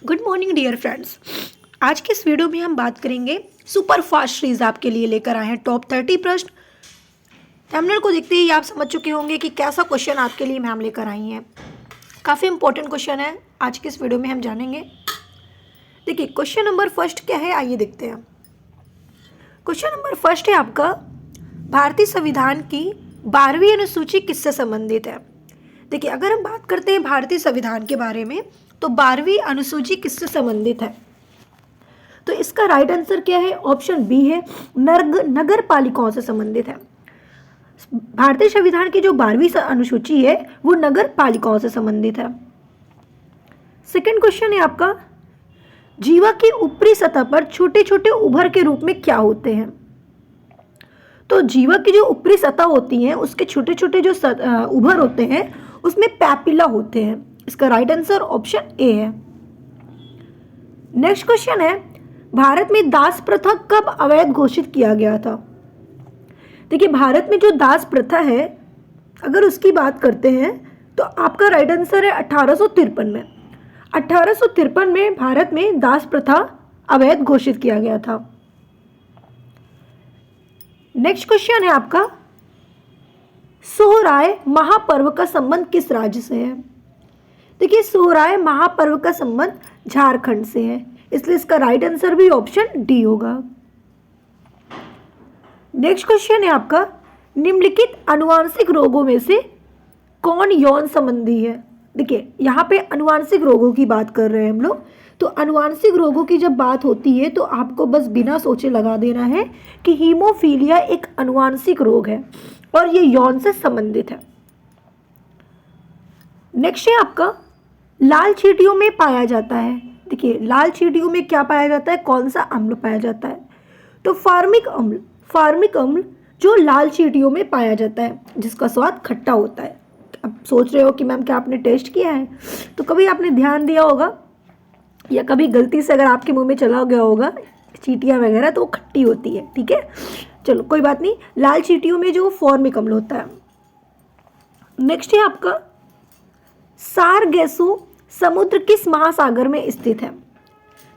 Good morning dear friends. आज के इस वीडियो में हम बात करेंगे सुपर फास्ट सीरीज आपके लिए लेकर आए हैं टॉप 30 प्रश्न। थंबनेल को देखते ही आप समझ चुके होंगे कि कैसा क्वेश्चन आपके लिए मैम लेकर आई हैं। काफ़ी इंपॉर्टेंट क्वेश्चन है, आज के इस वीडियो में हम जानेंगे। देखिए क्वेश्चन नंबर फर्स्ट क्या है, आइए देखते हैं। क्वेश्चन नंबर फर्स्ट है आपका, भारतीय संविधान की 12वीं अनुसूची किससे संबंधित है। देखिए अगर हम बात करते हैं भारतीय संविधान के बारे में तो 12वीं अनुसूची किससे संबंधित है, तो इसका राइट आंसर क्या है, ऑप्शन बी है, नगर पालिकाओं से संबंधित है। भारतीय संविधान की जो 12वीं अनुसूची है वो नगर पालिकाओं से संबंधित है। सेकंड क्वेश्चन है आपका, जीवा की ऊपरी सतह पर छोटे छोटे उभर के रूप में क्या होते हैं। तो जीवा की जो ऊपरी सतह होती है उसके छोटे छोटे जो उभर होते हैं उसमें पैपिला होते हैं। इसका राइट आंसर ऑप्शन ए है। नेक्स्ट क्वेश्चन है, भारत में दास प्रथा कब अवैध घोषित किया गया था। देखिए भारत में जो दास प्रथा है अगर उसकी बात करते हैं तो आपका राइट आंसर है 1853 में। 1853 में भारत में दास प्रथा अवैध घोषित किया गया था। नेक्स्ट क्वेश्चन है आपका, सोहराय महापर्व का संबंध किस राज्य से है। देखिए सोहराय महापर्व का संबंध झारखंड से है, इसलिए इसका राइट आंसर भी ऑप्शन डी होगा। नेक्स्ट क्वेश्चन है आपका, निम्नलिखित अनुवांशिक रोगों में से कौन यौन संबंधी है। देखिए यहाँ पे अनुवांशिक रोगों की बात कर रहे हैं हम लोग, तो अनुवांशिक रोगों की जब बात होती है तो आपको बस बिना सोचे लगा देना है कि हीमोफीलिया एक अनुवांशिक रोग है और ये यौन से संबंधित है। नेक्स्ट है आपका, लाल चींटियों में पाया जाता है। देखिए लाल चींटियों में क्या पाया जाता है, कौन सा अम्ल पाया जाता है, तो फार्मिक अम्ल। फार्मिक अम्ल जो लाल चींटियों में पाया जाता है जिसका स्वाद खट्टा होता है। अब सोच रहे हो कि मैम क्या आपने टेस्ट किया है, तो कभी आपने ध्यान दिया होगा या कभी गलती से अगर आपके मुंह में चला गया होगा चींटियाँ वगैरह तो वो खट्टी होती है। ठीक है, चलो कोई बात नहीं, लाल चींटियों में जो फॉर्मिक अम्ल होता है। नेक्स्ट है आपका, सारगैसो समुद्र किस महासागर में स्थित है।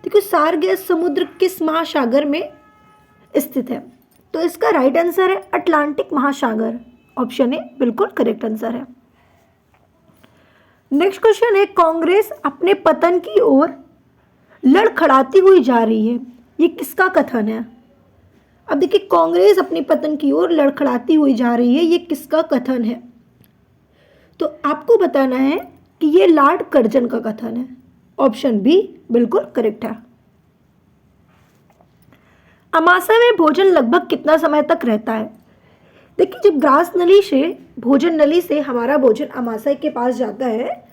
देखिए सारगैस समुद्र किस महासागर में स्थित है, तो इसका राइट आंसर है अटलांटिक महासागर। ऑप्शन ए बिल्कुल करेक्ट आंसर है। नेक्स्ट क्वेश्चन है, कांग्रेस अपने पतन की ओर लड़खड़ाती हुई जा रही है, ये किसका कथन है। अब देखिए कांग्रेस अपने पतन की ओर लड़खड़ाती हुई जा रही है, ये किसका कथन है, तो आपको बताना है कि ये लॉर्ड कर्जन का कथन है। ऑप्शन बी बिल्कुल करेक्ट है। अमाशय में भोजन लगभग कितना समय तक रहता है। देखिए जब ग्रास नली से भोजन नली से हमारा भोजन अमाशय के पास जाता है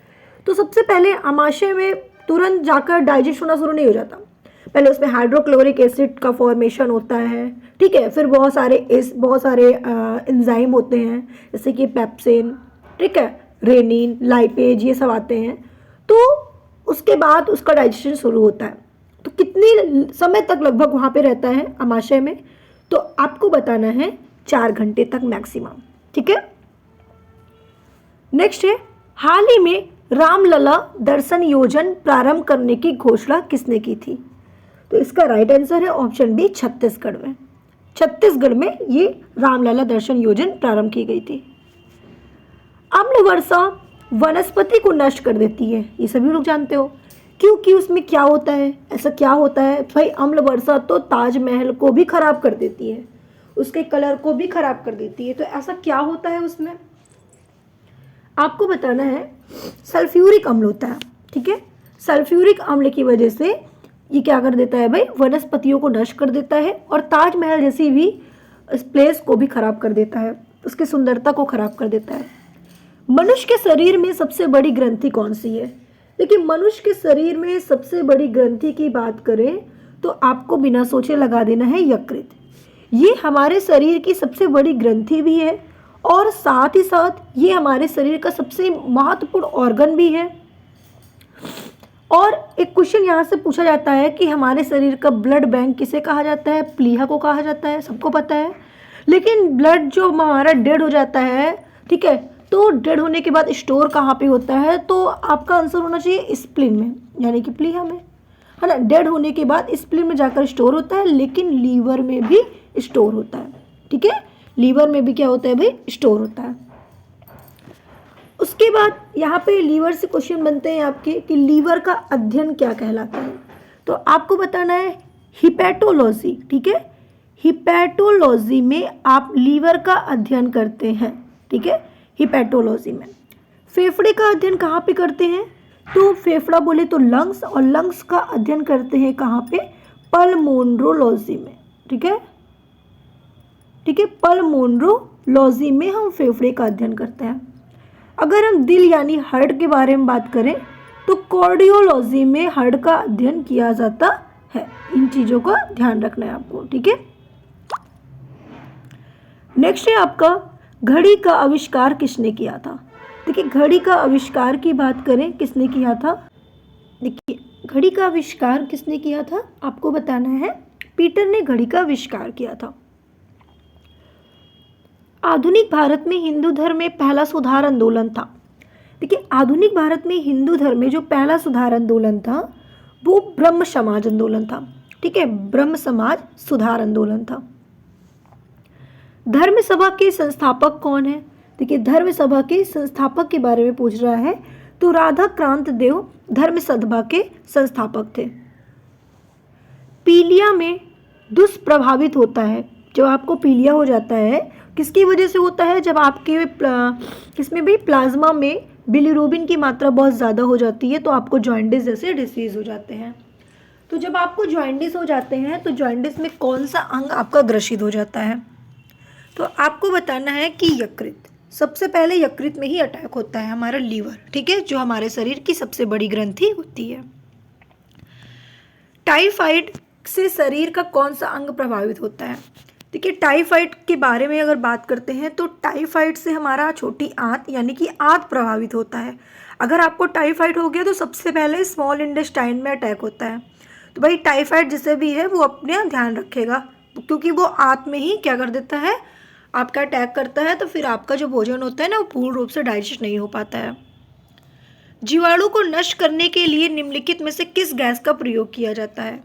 तो सबसे पहले अमाशय में तुरंत जाकर डाइजेस्ट होना शुरू नहीं हो जाता। पहले उसमें हाइड्रोक्लोरिक एसिड का फॉर्मेशन होता है, ठीक है, फिर बहुत सारे एंजाइम होते हैं जैसे कि पेप्सिन, ठीक है, रेनिन, लाइपेज, ये सब आते हैं, तो उसके बाद उसका डाइजेशन शुरू होता है। तो कितने समय तक लगभग वहाँ पे रहता है अमाशय में, तो आपको बताना है 4 घंटे तक मैक्सिमम। ठीक है। नेक्स्ट है, हाल ही में रामलला दर्शन योजना प्रारंभ करने की घोषणा किसने की थी, तो इसका राइट आंसर है ऑप्शन बी छत्तीसगढ़ में। छत्तीसगढ़ में ये रामलला दर्शन योजना प्रारंभ की गई थी। अम्ल वर्षा वनस्पति को नष्ट कर देती है, ये सभी लोग जानते हो, क्योंकि उसमें क्या होता है, ऐसा क्या होता है भाई, अम्ल वर्षा तो ताजमहल को भी खराब कर देती है, उसके कलर को भी खराब कर देती है, तो ऐसा क्या होता है उसमें, आपको बताना है सल्फ्यूरिक अम्ल होता है। ठीक है, सल्फ्यूरिक अम्ल की वजह से ये क्या कर देता है भाई, वनस्पतियों को नष्ट कर देता है और ताजमहल जैसी भी इस प्लेस को भी खराब कर देता है, उसकी सुंदरता को खराब कर देता है। मनुष्य के शरीर में सबसे बड़ी ग्रंथि कौन सी है। देखिए मनुष्य के शरीर में सबसे बड़ी ग्रंथि की बात करें तो आपको बिना सोचे लगा देना है यकृत। ये हमारे शरीर की सबसे बड़ी ग्रंथि भी है और साथ ही साथ ये हमारे शरीर का सबसे महत्वपूर्ण ऑर्गन भी है। और एक क्वेश्चन यहाँ से पूछा जाता है कि हमारे शरीर का ब्लड बैंक किसे कहा जाता है, प्लीहा को कहा जाता है, सबको पता है। लेकिन ब्लड जो हमारा डेड हो जाता है, ठीक है, तो डेड होने के बाद स्टोर कहाँ पे होता है, तो आपका आंसर होना चाहिए स्प्लीन में, यानी कि प्लीहा में, है ना। डेड होने के बाद स्प्लीन में जाकर स्टोर होता है, लेकिन लीवर में भी स्टोर होता है, ठीक है। लीवर में भी क्या होता है भाई, स्टोर होता है। उसके बाद यहाँ पे लीवर से क्वेश्चन बनते हैं आपके कि लीवर का अध्ययन क्या कहलाता है। तो आपको बताना है हिपैटोलॉजी, ठीक है। हिपैटोलॉजी में आप लीवर का अध्ययन करते हैं, ठीक है, हिपैटोलॉजी में। फेफड़े का अध्ययन कहाँ पे करते हैं, तो फेफड़ा बोले तो लंग्स, और लंग्स का अध्ययन करते हैं कहाँ पे, पल्मोनरोलॉजी में, ठीक है, ठीक है। पल्मोनरोलॉजी में हम फेफड़े का अध्ययन करते हैं। अगर हम दिल यानी हार्ट के बारे में बात करें तो कार्डियोलॉजी में हार्ट का अध्ययन किया जाता है। इन चीज़ों का ध्यान रखना है आपको, ठीक है। नेक्स्ट है आपका घड़ी का आविष्कार किसने किया था। देखिए घड़ी का आविष्कार की बात करें किसने किया था, देखिए घड़ी का आविष्कार किसने किया था, आपको बताना है पीटर ने घड़ी का आविष्कार किया था। आधुनिक भारत में हिंदू धर्म में पहला सुधार आंदोलन था। देखिए आधुनिक भारत में हिंदू धर्म में जो पहला सुधार आंदोलन था वो ब्रह्म समाज आंदोलन था, ठीक है, ब्रह्म समाज सुधार आंदोलन था। धर्म सभा के संस्थापक कौन है, देखिए धर्म सभा के संस्थापक के बारे में पूछ रहा है, तो राधा क्रांत देव धर्म सभा के संस्थापक थे। पीलिया में दुष्प्रभावित होता है, जब आपको पीलिया हो जाता है किसकी वजह से होता है, जब आपके किसमें भी प्लाज्मा में बिलिरुबिन की मात्रा बहुत ज़्यादा हो जाती है तो आपको जॉन्डिस जैसे डिसीज हो जाते हैं। तो जब आपको जॉन्डिस हो जाते हैं तो जॉन्डिस में कौन सा अंग आपका ग्रसित हो जाता है, तो आपको बताना है कि यकृत। सबसे पहले यकृत में ही अटैक होता है हमारा लीवर, ठीक है, जो हमारे शरीर की सबसे बड़ी ग्रंथि होती है। टाइफाइड से शरीर का कौन सा अंग प्रभावित होता है, देखिए टाइफाइड के बारे में अगर बात करते हैं तो टाइफाइड से हमारा छोटी आंत यानी कि आंत प्रभावित होता है। अगर आपको टाइफाइड हो गया तो सबसे पहले स्मॉल इंटेस्टाइन में अटैक होता है। तो भाई टाइफाइड जिसे भी है वो अपने ध्यान रखेगा, क्योंकि वो आंत में ही क्या कर देता है, आपका अटैक करता है, तो फिर आपका जो भोजन होता है ना वो पूर्ण रूप से डाइजेस्ट नहीं हो पाता है। जीवाणु को नष्ट करने के लिए निम्नलिखित में से किस गैस का प्रयोग किया जाता है।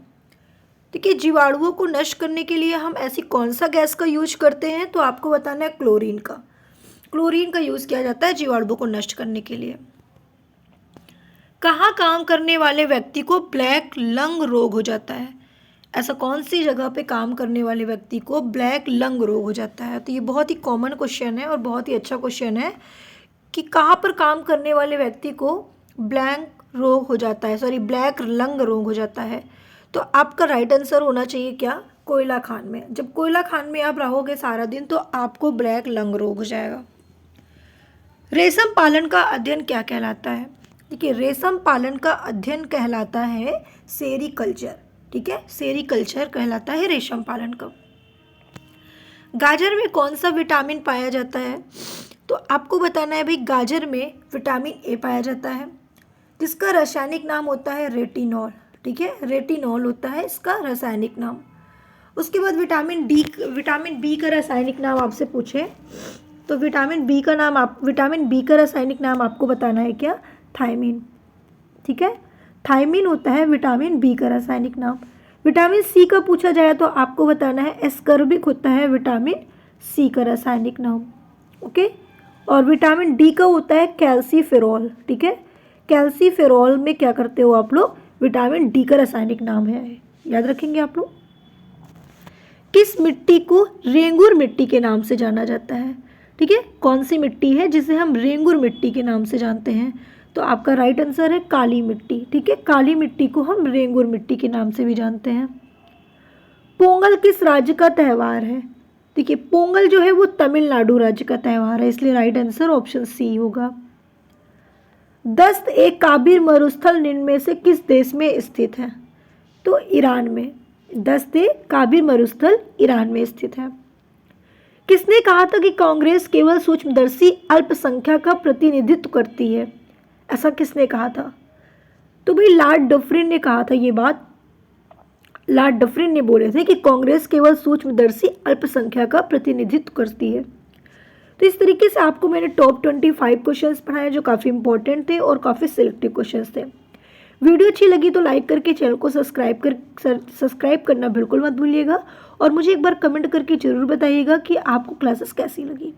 देखिए जीवाणुओं को नष्ट करने के लिए हम ऐसी कौन सा गैस का यूज करते हैं, तो आपको बताना है क्लोरीन का। क्लोरीन का यूज किया जाता है जीवाणुओं को नष्ट करने के लिए। कहाँ काम करने वाले व्यक्ति को ब्लैक लंग रोग हो जाता है, ऐसा कौन सी जगह पे काम करने वाले व्यक्ति को ब्लैक लंग रोग हो जाता है। तो ये बहुत ही कॉमन क्वेश्चन है और बहुत ही अच्छा क्वेश्चन है कि कहाँ पर काम करने वाले व्यक्ति को ब्लैक रोग हो जाता है, सॉरी ब्लैक लंग रोग हो जाता है। तो आपका राइट आंसर होना चाहिए क्या, कोयला खान में। जब कोयला खान में आप रहोगे सारा दिन तो आपको ब्लैक लंग रोग हो जाएगा। रेशम पालन का अध्ययन क्या कहलाता है, देखिए रेशम पालन का अध्ययन कहलाता है सेरीकल्चर, ठीक है, सेरीकल्चर कहलाता है रेशम पालन का। गाजर में कौन सा विटामिन पाया जाता है, तो आपको बताना है भाई गाजर में विटामिन ए पाया जाता है जिसका रासायनिक नाम होता है रेटिनॉल, ठीक है, रेटिनॉल होता है इसका रासायनिक नाम। उसके बाद विटामिन बी का रासायनिक नाम आपसे पूछे तो विटामिन बी का रासायनिक नाम आपको बताना है क्या, थायमिन, ठीक है, थायमिन होता है विटामिन बी का रासायनिक नाम। विटामिन सी का पूछा जाए तो आपको बताना है एस्कर्बिक होता है विटामिन सी का रासायनिक नाम, ओके। और विटामिन डी का होता है कैल्सीफेरॉल, ठीक है, कैल्सीफेरॉल में क्या करते हो आप लोग, विटामिन डी का रासायनिक नाम है, याद रखेंगे आप लोग। किस मिट्टी को रेंगुर मिट्टी के नाम से जाना जाता है, ठीक है, कौन सी मिट्टी है जिसे हम रेंगुर मिट्टी के नाम से जानते हैं, तो आपका राइट आंसर है काली मिट्टी, ठीक है, काली मिट्टी को हम रेंगुर मिट्टी के नाम से भी जानते हैं। पोंगल किस राज्य का त्यौहार है, देखिए पोंगल जो है वो तमिलनाडु राज्य का त्यौहार है, इसलिए राइट आंसर ऑप्शन सी होगा। दस्त एक काबिर मरुस्थल निम्न में से किस देश में स्थित है, तो ईरान में। दस्त एक काबिर मरुस्थल ईरान में स्थित है। किसने कहा था कि कांग्रेस केवल सूक्ष्मदर्शी अल्पसंख्यक का प्रतिनिधित्व करती है, ऐसा किसने कहा था, तो भाई लॉर्ड डफरिन ने कहा था ये बात। लॉर्ड डफरिन ने बोले थे कि कांग्रेस केवल सूक्ष्मदर्शी अल्पसंख्यक का प्रतिनिधित्व करती है। तो इस तरीके से आपको मैंने टॉप 25 क्वेश्चंस पढ़ाए जो काफ़ी इंपॉर्टेंट थे और काफ़ी सिलेक्टिव क्वेश्चंस थे। वीडियो अच्छी लगी तो लाइक करके चैनल को सब्सक्राइब करना बिल्कुल मत भूलिएगा और मुझे एक बार कमेंट करके ज़रूर बताइएगा कि आपको क्लासेस कैसी लगी।